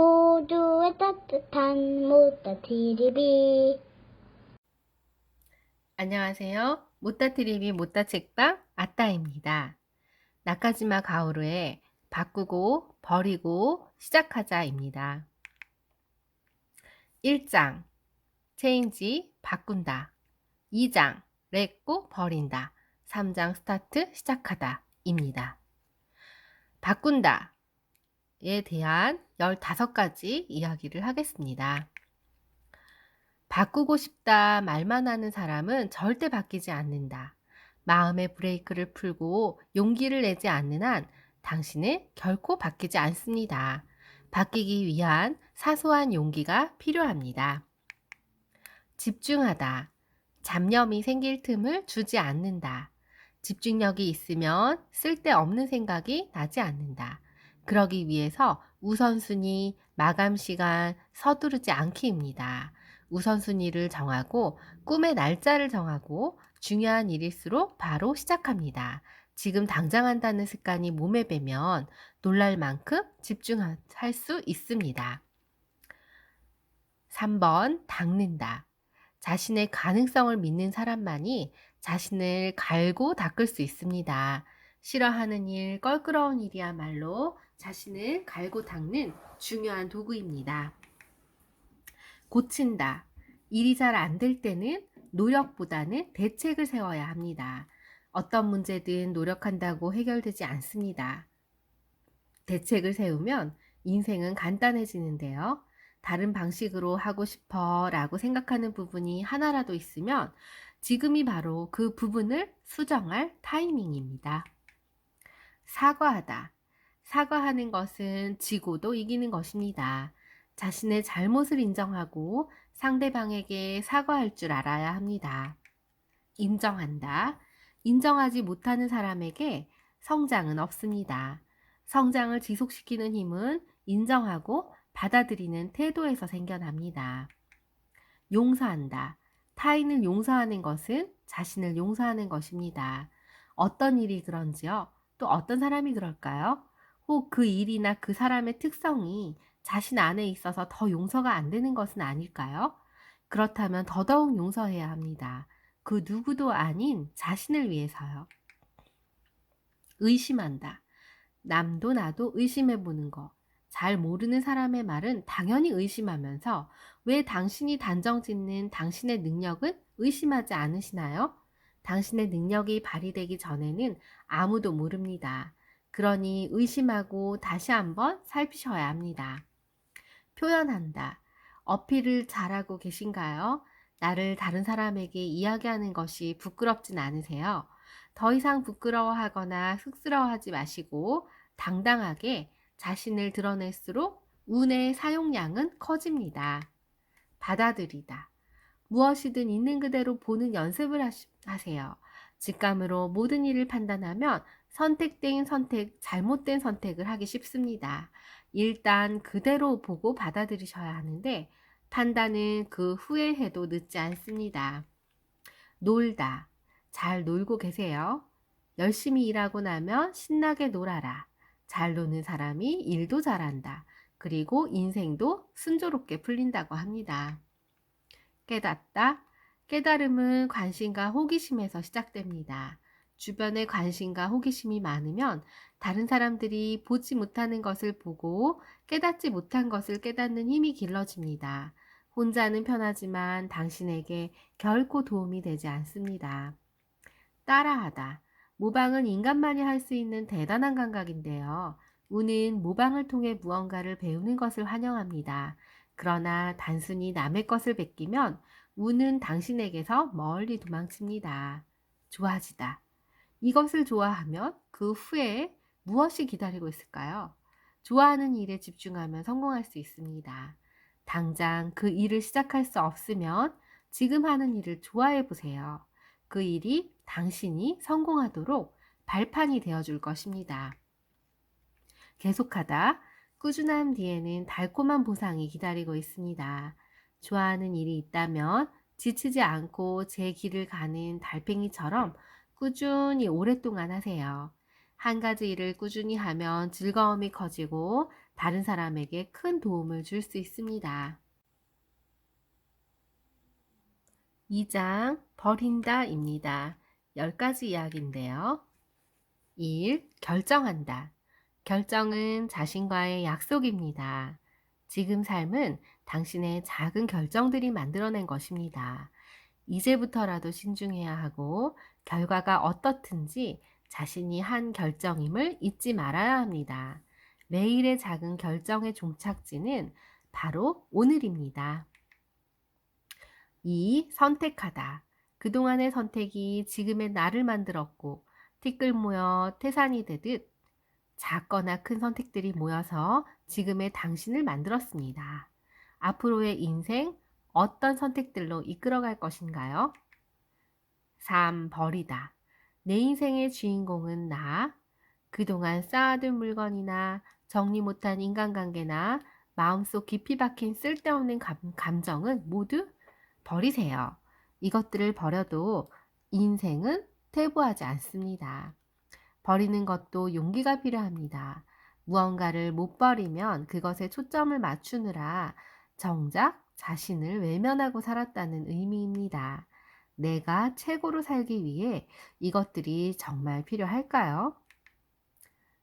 모두의 따뜻한 모따TV. 안녕하세요. 모따TV 모따책방 아따입니다. 나카지마 가오루의 바꾸고 버리고 시작하자입니다. 1장 체인지 바꾼다. 2장 렛고 버린다. 3장 스타트 시작하다 입니다. 바꾼다에 대한 15가지 이야기를 하겠습니다. 바꾸고 싶다 말만 하는 사람은 절대 바뀌지 않는다. 마음의 브레이크를 풀고 용기를 내지 않는 한 당신은 결코 바뀌지 않습니다. 바뀌기 위한 사소한 용기가 필요합니다. 집중하다. 잡념이 생길 틈을 주지 않는다. 집중력이 있으면 쓸데없는 생각이 나지 않는다. 그러기 위해서 우선순위, 마감 시간, 서두르지 않기입니다. 우선순위를 정하고 꿈의 날짜를 정하고 중요한 일일수록 바로 시작합니다. 지금 당장 한다는 습관이 몸에 배면 놀랄 만큼 집중할 수 있습니다. 3번 닦는다. 자신의 가능성을 믿는 사람만이 자신을 갈고 닦을 수 있습니다. 싫어하는 일, 껄끄러운 일이야말로 자신을 갈고 닦는 중요한 도구입니다. 고친다. 일이 잘 안 될 때는 노력보다는 대책을 세워야 합니다. 어떤 문제든 노력한다고 해결되지 않습니다. 대책을 세우면 인생은 간단해지는데요. 다른 방식으로 하고 싶어 라고 생각하는 부분이 하나라도 있으면 지금이 바로 그 부분을 수정할 타이밍입니다. 사과하다. 사과하는 것은 지고도 이기는 것입니다. 자신의 잘못을 인정하고 상대방에게 사과할 줄 알아야 합니다. 인정한다. 인정하지 못하는 사람에게 성장은 없습니다. 성장을 지속시키는 힘은 인정하고 받아들이는 태도에서 생겨납니다. 용서한다. 타인을 용서하는 것은 자신을 용서하는 것입니다. 어떤 일이 그런지요? 또 어떤 사람이 그럴까요? 혹 그 일이나 그 사람의 특성이 자신 안에 있어서 더 용서가 안 되는 것은 아닐까요? 그렇다면 더더욱 용서해야 합니다. 그 누구도 아닌 자신을 위해서요. 의심한다. 남도 나도 의심해보는 거. 잘 모르는 사람의 말은 당연히 의심하면서 왜 당신이 단정 짓는 당신의 능력은 의심하지 않으시나요? 당신의 능력이 발휘되기 전에는 아무도 모릅니다. 그러니 의심하고 다시 한번 살피셔야 합니다. 표현한다. 어필을 잘하고 계신가요? 나를 다른 사람에게 이야기하는 것이 부끄럽진 않으세요? 더 이상 부끄러워하거나 쑥스러워하지 마시고 당당하게 자신을 드러낼수록 운의 사용량은 커집니다. 받아들이다. 무엇이든 있는 그대로 보는 연습을 하세요. 직감으로 모든 일을 판단하면 선택된 선택, 잘못된 선택을 하기 쉽습니다. 일단 그대로 보고 받아들이셔야 하는데 판단은 그 후에 해도 늦지 않습니다. 놀다. 잘 놀고 계세요? 열심히 일하고 나면 신나게 놀아라. 잘 노는 사람이 일도 잘한다. 그리고 인생도 순조롭게 풀린다고 합니다. 깨닫다. 깨달음은 관심과 호기심에서 시작됩니다. 주변에 관심과 호기심이 많으면 다른 사람들이 보지 못하는 것을 보고 깨닫지 못한 것을 깨닫는 힘이 길러집니다. 혼자는 편하지만 당신에게 결코 도움이 되지 않습니다. 따라하다. 모방은 인간만이 할 수 있는 대단한 감각인데요. 우는 모방을 통해 무언가를 배우는 것을 환영합니다. 그러나 단순히 남의 것을 베끼면 우는 당신에게서 멀리 도망칩니다. 좋아지다. 이것을 좋아하면 그 후에 무엇이 기다리고 있을까요? 좋아하는 일에 집중하면 성공할 수 있습니다. 당장 그 일을 시작할 수 없으면 지금 하는 일을 좋아해 보세요. 그 일이 당신이 성공하도록 발판이 되어줄 것입니다. 계속하다. 꾸준함 뒤에는 달콤한 보상이 기다리고 있습니다. 좋아하는 일이 있다면 지치지 않고 제 길을 가는 달팽이처럼 꾸준히 오랫동안 하세요. 한 가지 일을 꾸준히 하면 즐거움이 커지고 다른 사람에게 큰 도움을 줄 수 있습니다. 2장 버린다입니다. 10가지 이야기인데요. 1. 결정한다. 결정은 자신과의 약속입니다. 지금 삶은 당신의 작은 결정들이 만들어낸 것입니다. 이제부터라도 신중해야 하고 결과가 어떻든지 자신이 한 결정임을 잊지 말아야 합니다. 매일의 작은 결정의 종착지는 바로 오늘입니다. 2. 선택하다. 그동안의 선택이 지금의 나를 만들었고 티끌 모여 태산이 되듯 작거나 큰 선택들이 모여서 지금의 당신을 만들었습니다. 앞으로의 인생 어떤 선택들로 이끌어갈 것인가요? 3. 버리다. 내 인생의 주인공은 나. 그동안 쌓아둔 물건이나 정리 못한 인간관계나 마음속 깊이 박힌 쓸데없는 감정은 모두 버리세요. 이것들을 버려도 인생은 퇴보하지 않습니다. 버리는 것도 용기가 필요합니다. 무언가를 못 버리면 그것에 초점을 맞추느라 정작 자신을 외면하고 살았다는 의미입니다. 내가 최고로 살기 위해 이것들이 정말 필요할까요?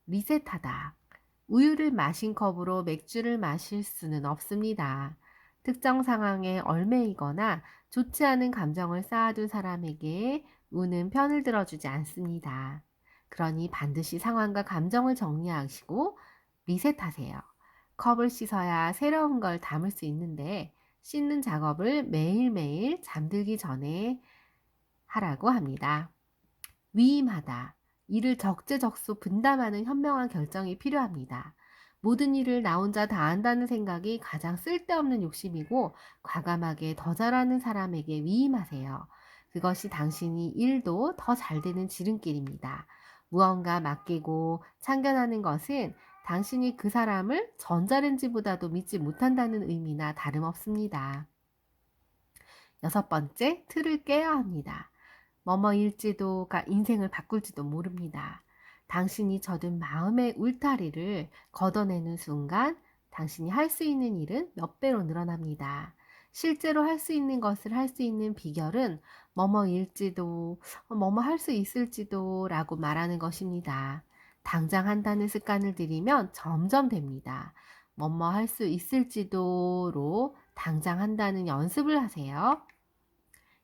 리셋하다. 우유를 마신 컵으로 맥주를 마실 수는 없습니다. 특정 상황에 얽매이거나 좋지 않은 감정을 쌓아둔 사람에게 우는 편을 들어주지 않습니다. 그러니 반드시 상황과 감정을 정리하시고 리셋하세요. 컵을 씻어야 새로운 걸 담을 수 있는데 씻는 작업을 매일매일 잠들기 전에 하라고 합니다. 위임하다. 일을 적재적소 분담하는 현명한 결정이 필요합니다. 모든 일을 나 혼자 다 한다는 생각이 가장 쓸데없는 욕심이고 과감하게 더 잘하는 사람에게 위임하세요. 그것이 당신이 일도 더 잘 되는 지름길입니다. 무언가 맡기고 참견하는 것은 당신이 그 사람을 전자레인지보다도 믿지 못한다는 의미나 다름없습니다. 6번째, 틀을 깨야 합니다. 뭐뭐일지도가 인생을 바꿀지도 모릅니다. 당신이 젖은 마음의 울타리를 걷어내는 순간 당신이 할 수 있는 일은 몇 배로 늘어납니다. 실제로 할 수 있는 것을 할 수 있는 비결은 뭐뭐일지도, 뭐뭐 할 수 있을지도 라고 말하는 것입니다. 당장 한다는 습관을 들이면 점점 됩니다. 뭐뭐 할 수 있을지도로 당장 한다는 연습을 하세요.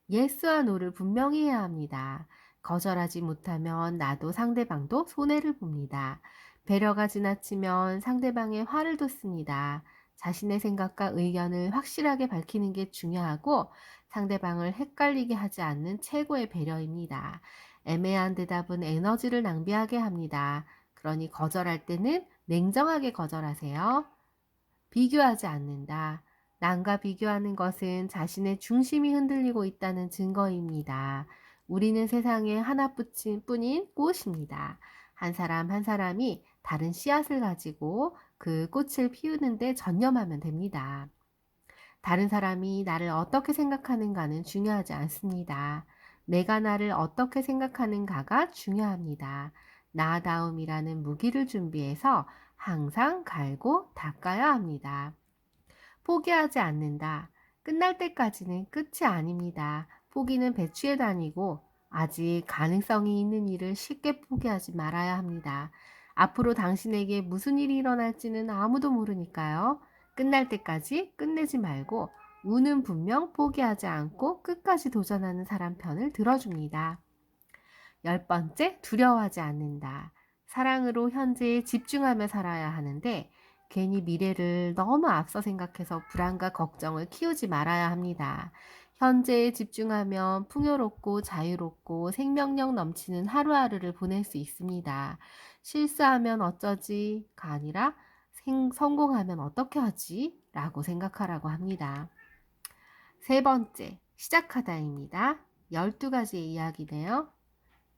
예스와 노를 분명히 해야 합니다. 거절하지 못하면 나도 상대방도 손해를 봅니다. 배려가 지나치면 상대방의 화를 돋습니다. 자신의 생각과 의견을 확실하게 밝히는 게 중요하고 상대방을 헷갈리게 하지 않는 최고의 배려입니다. 애매한 대답은 에너지를 낭비하게 합니다. 그러니 거절할 때는 냉정하게 거절하세요. 비교하지 않는다. 남과 비교하는 것은 자신의 중심이 흔들리고 있다는 증거입니다. 우리는 세상에 하나뿐인 꽃입니다. 한 사람 한 사람이 다른 씨앗을 가지고 그 꽃을 피우는데 전념하면 됩니다. 다른 사람이 나를 어떻게 생각하는가는 중요하지 않습니다. 내가 나를 어떻게 생각하는가가 중요합니다. 나다움이라는 무기를 준비해서 항상 갈고 닦아야 합니다. 포기하지 않는다. 끝날 때까지는 끝이 아닙니다. 포기는 배추의 단위고 아직 가능성이 있는 일을 쉽게 포기하지 말아야 합니다. 앞으로 당신에게 무슨 일이 일어날지는 아무도 모르니까요. 끝날 때까지 끝내지 말고 운은 분명 포기하지 않고 끝까지 도전하는 사람 편을 들어줍니다. 10번째, 두려워하지 않는다. 사랑으로 현재에 집중하며 살아야 하는데 괜히 미래를 너무 앞서 생각해서 불안과 걱정을 키우지 말아야 합니다. 현재에 집중하면 풍요롭고 자유롭고 생명력 넘치는 하루하루를 보낼 수 있습니다. 실수하면 어쩌지가 아니라 성공하면 어떻게 하지? 라고 생각하라고 합니다. 3번째, 시작하다입니다. 12가지의 이야기네요.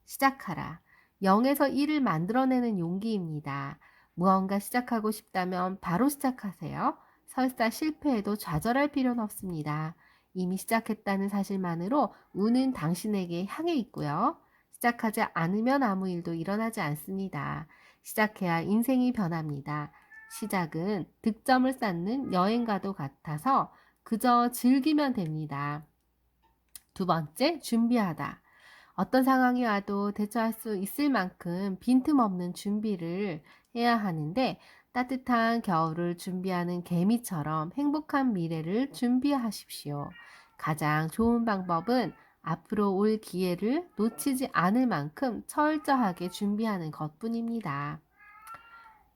시작하라. 0에서 1을 만들어내는 용기입니다. 무언가 시작하고 싶다면 바로 시작하세요. 설사 실패해도 좌절할 필요는 없습니다. 이미 시작했다는 사실만으로 운은 당신에게 향해 있고요. 시작하지 않으면 아무 일도 일어나지 않습니다. 시작해야 인생이 변합니다. 시작은 득점을 쌓는 여행과도 같아서 그저 즐기면 됩니다. 두 번째, 준비하다. 어떤 상황이 와도 대처할 수 있을 만큼 빈틈없는 준비를 해야 하는데 따뜻한 겨울을 준비하는 개미처럼 행복한 미래를 준비하십시오. 가장 좋은 방법은 앞으로 올 기회를 놓치지 않을 만큼 철저하게 준비하는 것뿐입니다.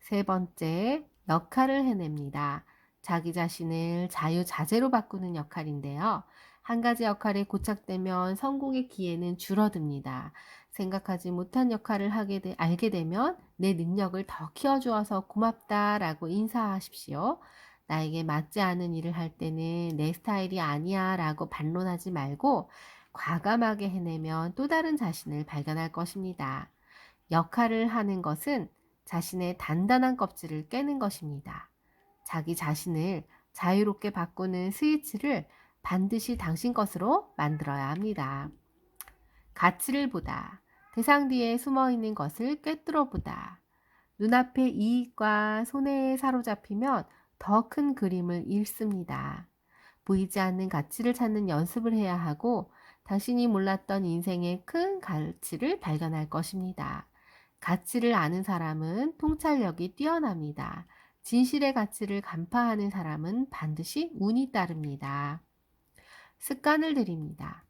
세 번째, 역할을 해냅니다. 자기 자신을 자유자재로 바꾸는 역할인데요. 한 가지 역할에 고착되면 성공의 기회는 줄어듭니다. 생각하지 못한 역할을 알게 되면 내 능력을 더 키워주어서 고맙다라고 인사하십시오. 나에게 맞지 않은 일을 할 때는 내 스타일이 아니야 라고 반론하지 말고 과감하게 해내면 또 다른 자신을 발견할 것입니다. 역할을 하는 것은 자신의 단단한 껍질을 깨는 것입니다. 자기 자신을 자유롭게 바꾸는 스위치를 반드시 당신 것으로 만들어야 합니다. 가치를 보다. 대상 뒤에 숨어 있는 것을 꿰뚫어 보다. 눈앞의 이익과 손해에 사로잡히면 더 큰 그림을 잃습니다. 보이지 않는 가치를 찾는 연습을 해야 하고 당신이 몰랐던 인생의 큰 가치를 발견할 것입니다. 가치를 아는 사람은 통찰력이 뛰어납니다. 진실의 가치를 간파하는 사람은 반드시 운이 따릅니다. 습관을 드립니다.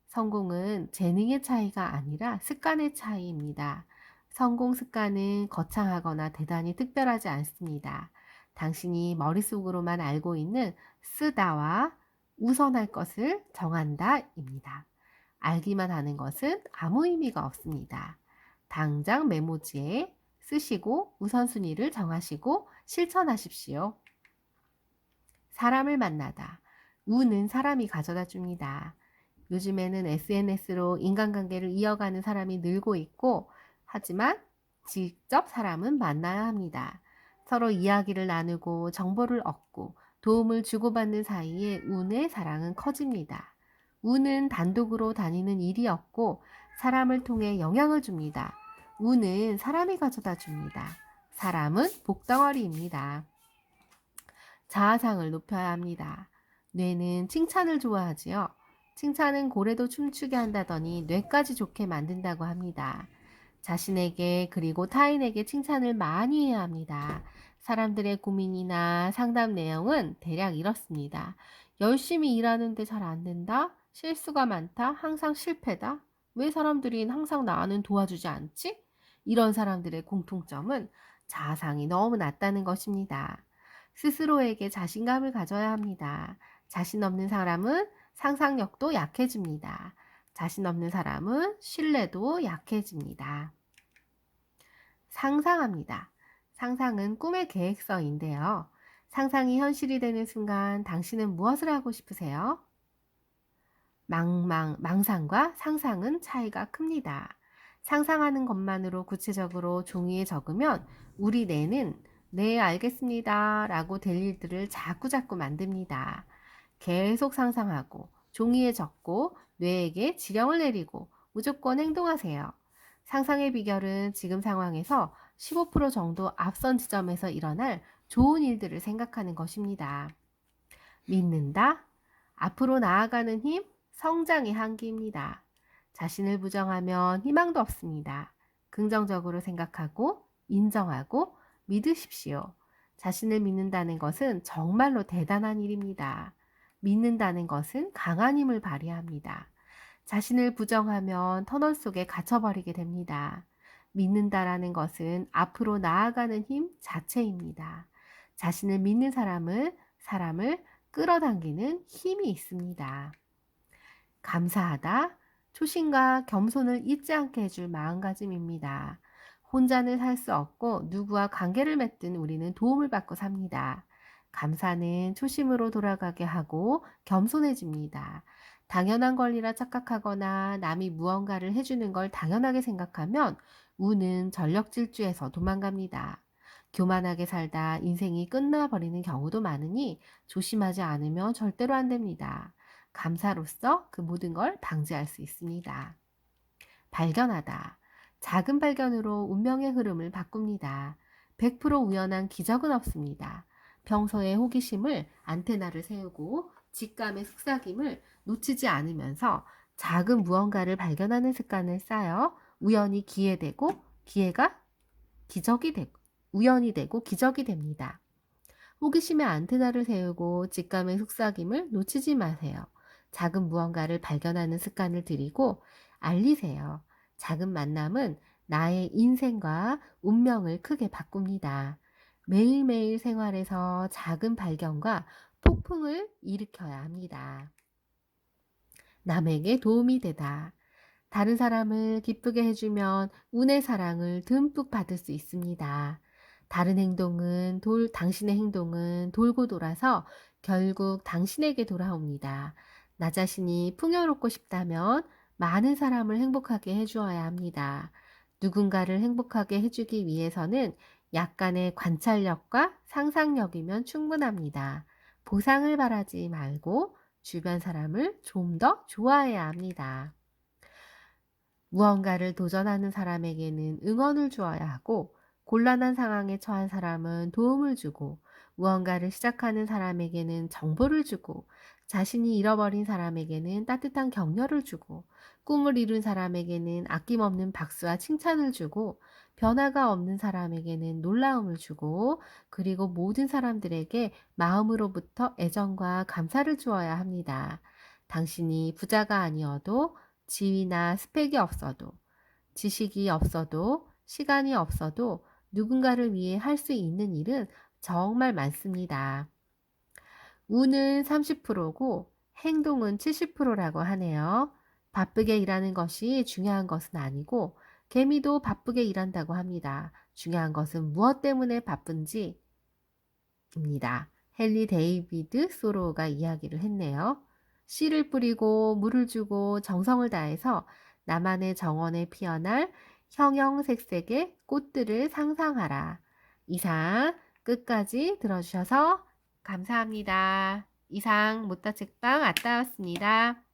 성공은 재능의 차이가 아니라 습관의 차이입니다. 성공 습관은 거창하거나 대단히 특별하지 않습니다. 당신이 머릿속으로만 알고 있는 쓰다와 우선할 것을 정한다입니다. 알기만 하는 것은 아무 의미가 없습니다. 당장 메모지에 쓰시고 우선순위를 정하시고 실천하십시오. 사람을 만나다. 운은 사람이 가져다 줍니다. 요즘에는 SNS로 인간관계를 이어가는 사람이 늘고 있고, 하지만 직접 사람은 만나야 합니다. 서로 이야기를 나누고 정보를 얻고 도움을 주고받는 사이에 운의 사랑은 커집니다. 운은 단독으로 다니는 일이 없고 사람을 통해 영향을 줍니다. 운은 사람이 가져다 줍니다. 사람은 복덩어리입니다. 자아상을 높여야 합니다. 뇌는 칭찬을 좋아하지요. 칭찬은 고래도 춤추게 한다더니 뇌까지 좋게 만든다고 합니다. 자신에게 그리고 타인에게 칭찬을 많이 해야 합니다. 사람들의 고민이나 상담 내용은 대략 이렇습니다. 열심히 일하는데 잘 안 된다? 실수가 많다? 항상 실패다? 왜 사람들이 항상 나는 도와주지 않지? 이런 사람들의 공통점은 자아상이 너무 낮다는 것입니다. 스스로에게 자신감을 가져야 합니다. 자신 없는 사람은 상상력도 약해집니다. 자신 없는 사람은 신뢰도 약해집니다. 상상합니다. 상상은 꿈의 계획서인데요. 상상이 현실이 되는 순간 당신은 무엇을 하고 싶으세요? 망상과 상상은 차이가 큽니다. 상상하는 것만으로 구체적으로 종이에 적으면 우리 뇌는 네, 알겠습니다 라고 될 일들을 자꾸자꾸 만듭니다. 계속 상상하고 종이에 적고 뇌에게 지령을 내리고 무조건 행동하세요. 상상의 비결은 지금 상황에서 15% 정도 앞선 지점에서 일어날 좋은 일들을 생각하는 것입니다. 믿는다. 앞으로 나아가는 힘, 성장의 한계입니다. 자신을 부정하면 희망도 없습니다. 긍정적으로 생각하고 인정하고 믿으십시오. 자신을 믿는다는 것은 정말로 대단한 일입니다. 믿는다는 것은 강한 힘을 발휘합니다. 자신을 부정하면 터널 속에 갇혀버리게 됩니다. 믿는다라는 것은 앞으로 나아가는 힘 자체입니다. 자신을 믿는 사람을 끌어당기는 힘이 있습니다. 감사하다. 초심과 겸손을 잊지 않게 해줄 마음가짐입니다. 혼자는 살 수 없고 누구와 관계를 맺든 우리는 도움을 받고 삽니다. 감사는 초심으로 돌아가게 하고 겸손해집니다. 당연한 권리라 착각하거나 남이 무언가를 해주는 걸 당연하게 생각하면 우는 전력질주에서 도망갑니다. 교만하게 살다 인생이 끝나버리는 경우도 많으니 조심하지 않으면 절대로 안 됩니다. 감사로서 그 모든 걸 방지할 수 있습니다. 발견하다. 작은 발견으로 운명의 흐름을 바꿉니다. 100% 우연한 기적은 없습니다. 평소에 호기심을 안테나를 세우고 직감의 속삭임을 놓치지 않으면서 작은 무언가를 발견하는 습관을 쌓여 우연히 기회되고 기회가 기적이 되고 우연이 되고 기적이 됩니다. 호기심의 안테나를 세우고 직감의 속삭임을 놓치지 마세요. 작은 무언가를 발견하는 습관을 들이고 알리세요. 작은 만남은 나의 인생과 운명을 크게 바꿉니다. 매일매일 생활에서 작은 발견과 폭풍을 일으켜야 합니다. 남에게 도움이 되다. 다른 사람을 기쁘게 해주면 운의 사랑을 듬뿍 받을 수 있습니다. 당신의 행동은 돌고 돌아서 결국 당신에게 돌아옵니다. 나 자신이 풍요롭고 싶다면 많은 사람을 행복하게 해주어야 합니다. 누군가를 행복하게 해주기 위해서는 약간의 관찰력과 상상력이면 충분합니다. 보상을 바라지 말고 주변 사람을 좀 더 좋아해야 합니다. 무언가를 도전하는 사람에게는 응원을 주어야 하고, 곤란한 상황에 처한 사람은 도움을 주고, 무언가를 시작하는 사람에게는 정보를 주고, 자신이 잃어버린 사람에게는 따뜻한 격려를 주고, 꿈을 이룬 사람에게는 아낌없는 박수와 칭찬을 주고, 변화가 없는 사람에게는 놀라움을 주고, 그리고 모든 사람들에게 마음으로부터 애정과 감사를 주어야 합니다. 당신이 부자가 아니어도, 지위나 스펙이 없어도, 지식이 없어도, 시간이 없어도 누군가를 위해 할 수 있는 일은 정말 많습니다. 운은 30%고 행동은 70%라고 하네요. 바쁘게 일하는 것이 중요한 것은 아니고, 개미도 바쁘게 일한다고 합니다. 중요한 것은 무엇 때문에 바쁜지 입니다. 헨리 데이비드 소로우가 이야기를 했네요. 씨를 뿌리고 물을 주고 정성을 다해서 나만의 정원에 피어날 형형색색의 꽃들을 상상하라. 이상 끝까지 들어주셔서 감사합니다. 이상 못다 책방 아따였습니다.